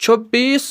26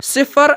0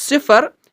0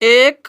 1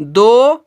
2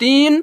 3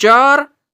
4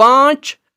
5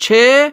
6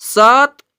7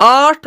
8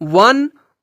1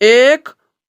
1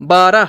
12।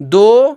2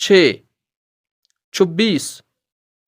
6 26।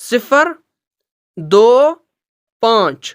0 2 5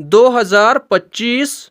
2025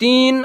3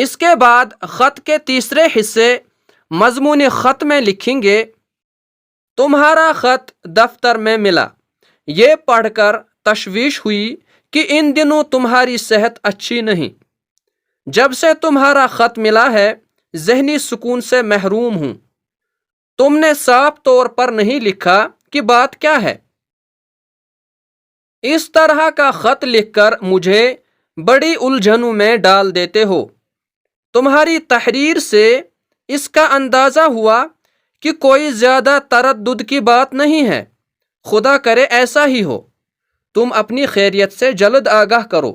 اس کے بعد خط کے تیسرے حصے مضمون خط میں لکھیں گے، تمہارا خط دفتر میں ملا۔ یہ پڑھ کر تشویش ہوئی کہ ان دنوں تمہاری صحت اچھی نہیں۔ جب سے تمہارا خط ملا ہے ذہنی سکون سے محروم ہوں۔ تم نے صاف طور پر نہیں لکھا کہ بات کیا ہے۔ اس طرح کا خط لکھ کر مجھے بڑی الجھنوں میں ڈال دیتے ہو۔ تمہاری تحریر سے اس کا اندازہ ہوا کہ کوئی زیادہ تردد کی بات نہیں ہے۔ خدا کرے ایسا ہی ہو۔ تم اپنی خیریت سے جلد آگاہ کرو۔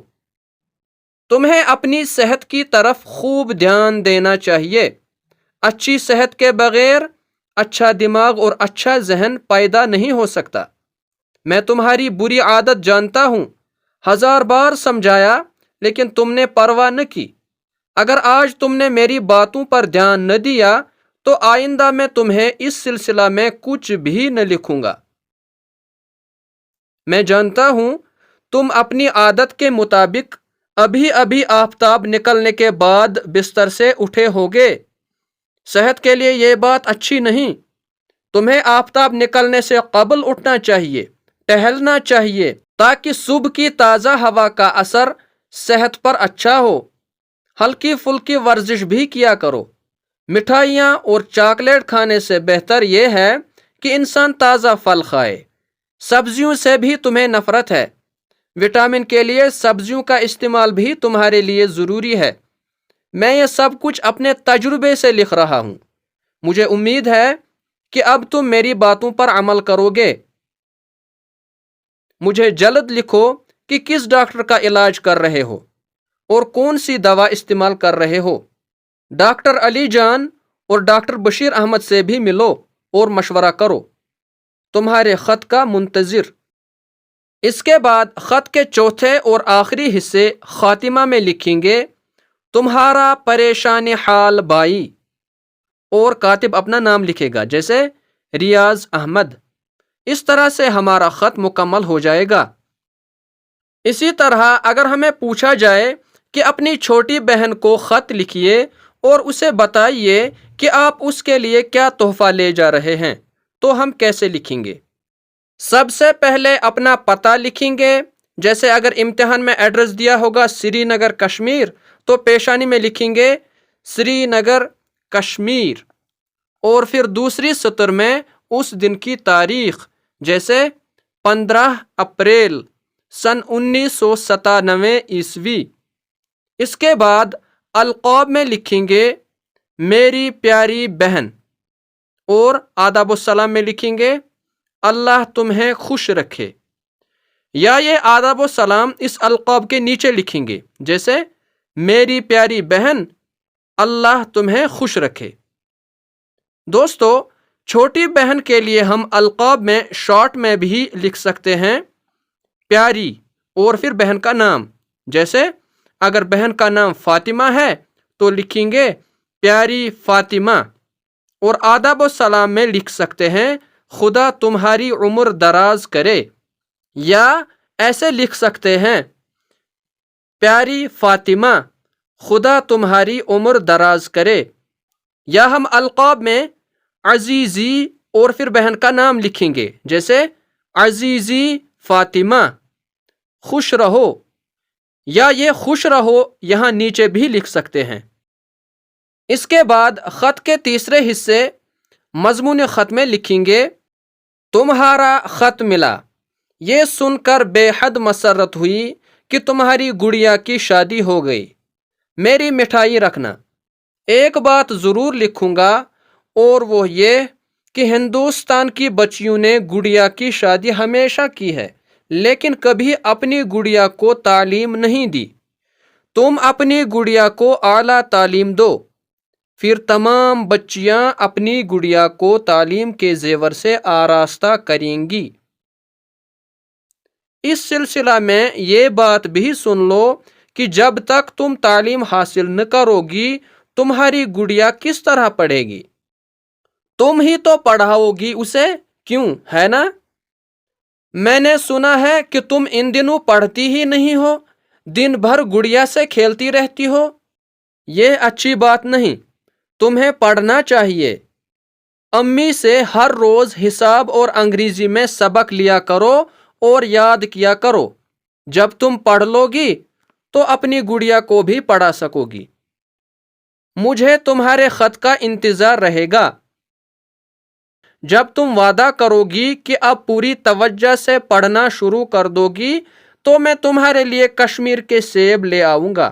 تمہیں اپنی صحت کی طرف خوب دھیان دینا چاہیے۔ اچھی صحت کے بغیر اچھا دماغ اور اچھا ذہن پیدا نہیں ہو سکتا۔ میں تمہاری بری عادت جانتا ہوں۔ 1000 بار سمجھایا لیکن تم نے پرواہ نہ کی۔ اگر آج تم نے میری باتوں پر دھیان نہ دیا تو آئندہ میں تمہیں اس سلسلہ میں کچھ بھی نہ لکھوں گا۔ میں جانتا ہوں تم اپنی عادت کے مطابق ابھی ابھی آفتاب نکلنے کے بعد بستر سے اٹھے ہوگے۔ صحت کے لیے یہ بات اچھی نہیں۔ تمہیں آفتاب نکلنے سے قبل اٹھنا چاہیے، ٹہلنا چاہیے تاکہ صبح کی تازہ ہوا کا اثر صحت پر اچھا ہو۔ ہلکی پھلکی ورزش بھی کیا کرو۔ مٹھائیاں اور چاکلیٹ کھانے سے بہتر یہ ہے کہ انسان تازہ پھل کھائے۔ سبزیوں سے بھی تمہیں نفرت ہے۔ وٹامن کے لیے سبزیوں کا استعمال بھی تمہارے لیے ضروری ہے۔ میں یہ سب کچھ اپنے تجربے سے لکھ رہا ہوں۔ مجھے امید ہے کہ اب تم میری باتوں پر عمل کرو گے۔ مجھے جلد لکھو کہ کس ڈاکٹر کا علاج کر رہے ہو اور کون سی دوا استعمال کر رہے ہو۔ ڈاکٹر علی جان اور ڈاکٹر بشیر احمد سے بھی ملو اور مشورہ کرو۔ تمہارے خط کا منتظر۔ اس کے بعد خط کے چوتھے اور آخری حصے خاتمہ میں لکھیں گے، تمہارا پریشان حال بھائی، اور کاتب اپنا نام لکھے گا جیسے ریاض احمد۔ اس طرح سے ہمارا خط مکمل ہو جائے گا۔ اسی طرح اگر ہمیں پوچھا جائے کہ اپنی چھوٹی بہن کو خط لکھیے اور اسے بتائیے کہ آپ اس کے لیے کیا تحفہ لے جا رہے ہیں تو ہم کیسے لکھیں گے؟ سب سے پہلے اپنا پتہ لکھیں گے، جیسے اگر امتحان میں ایڈریس دیا ہوگا سری نگر کشمیر تو پیشانی میں لکھیں گے سری نگر کشمیر، اور پھر دوسری سطر میں اس دن کی تاریخ جیسے 15 اپریل سن 1997 عیسوی۔ اس کے بعد القاب میں لکھیں گے میری پیاری بہن، اور آداب السلام میں لکھیں گے اللہ تمہیں خوش رکھے، یا یہ آداب السلام اس القاب کے نیچے لکھیں گے جیسے میری پیاری بہن اللہ تمہیں خوش رکھے۔ دوستو، چھوٹی بہن کے لیے ہم القاب میں شارٹ میں بھی لکھ سکتے ہیں پیاری اور پھر بہن کا نام، جیسے اگر بہن کا نام فاطمہ ہے تو لکھیں گے پیاری فاطمہ، اور آداب السلام میں لکھ سکتے ہیں خدا تمہاری عمر دراز کرے، یا ایسے لکھ سکتے ہیں پیاری فاطمہ خدا تمہاری عمر دراز کرے، یا ہم القاب میں عزیزی اور پھر بہن کا نام لکھیں گے جیسے عزیزی فاطمہ خوش رہو، یا یہ خوش رہو یہاں نیچے بھی لکھ سکتے ہیں۔ اس کے بعد خط کے تیسرے حصے مضمون خط میں لکھیں گے تمہارا خط ملا۔ یہ سن کر بے حد مسرت ہوئی کہ تمہاری گڑیا کی شادی ہو گئی۔ میری مٹھائی رکھنا۔ ایک بات ضرور لکھوں گا اور وہ یہ کہ ہندوستان کی بچیوں نے گڑیا کی شادی ہمیشہ کی ہے لیکن کبھی اپنی گڑیا کو تعلیم نہیں دی۔ تم اپنی گڑیا کو اعلیٰ تعلیم دو، پھر تمام بچیاں اپنی گڑیا کو تعلیم کے زیور سے آراستہ کریں گی۔ اس سلسلہ میں یہ بات بھی سن لو کہ جب تک تم تعلیم حاصل نہ کرو گی تمہاری گڑیا کس طرح پڑھے گی؟ تم ہی تو پڑھاؤ گی اسے، کیوں ہے نا؟ میں نے سنا ہے کہ تم ان دنوں پڑھتی ہی نہیں ہو، دن بھر گڑیا سے کھیلتی رہتی ہو۔ یہ اچھی بات نہیں، تمہیں پڑھنا چاہیے۔ امی سے ہر روز حساب اور انگریزی میں سبق لیا کرو اور یاد کیا کرو۔ جب تم پڑھ لو گی تو اپنی گڑیا کو بھی پڑھا سکو گی۔ مجھے تمہارے خط کا انتظار رہے گا۔ جب تم وعدہ کرو گی کہ اب پوری توجہ سے پڑھنا شروع کر دو گی تو میں تمہارے لیے کشمیر کے سیب لے آؤں گا،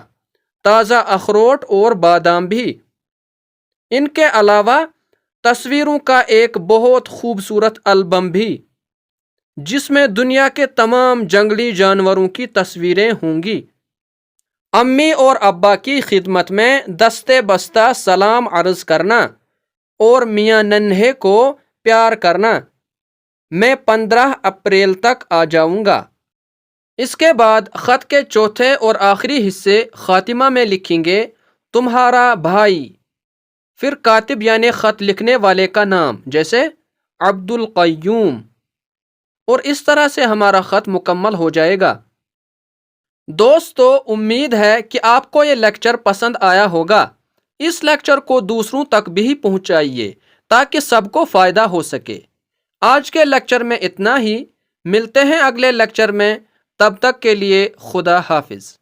تازہ اخروٹ اور بادام بھی۔ ان کے علاوہ تصویروں کا ایک بہت خوبصورت البم بھی، جس میں دنیا کے تمام جنگلی جانوروں کی تصویریں ہوں گی۔ امی اور ابا کی خدمت میں دستے بستہ سلام عرض کرنا اور میاں ننھے کو پیار کرنا۔ میں 15 اپریل تک آ جاؤں گا۔ اس کے بعد خط کے چوتھے اور آخری حصے خاتمہ میں لکھیں گے تمہارا بھائی، پھر کاتب یعنی خط لکھنے والے کا نام، جیسے عبد القیوم، اور اس طرح سے ہمارا خط مکمل ہو جائے گا۔ دوستو، امید ہے کہ آپ کو یہ لیکچر پسند آیا ہوگا۔ اس لیکچر کو دوسروں تک بھی پہنچائیے تاکہ سب کو فائدہ ہو سکے۔ آج کے لیکچر میں اتنا ہی، ملتے ہیں اگلے لیکچر میں، تب تک کے لیے خدا حافظ۔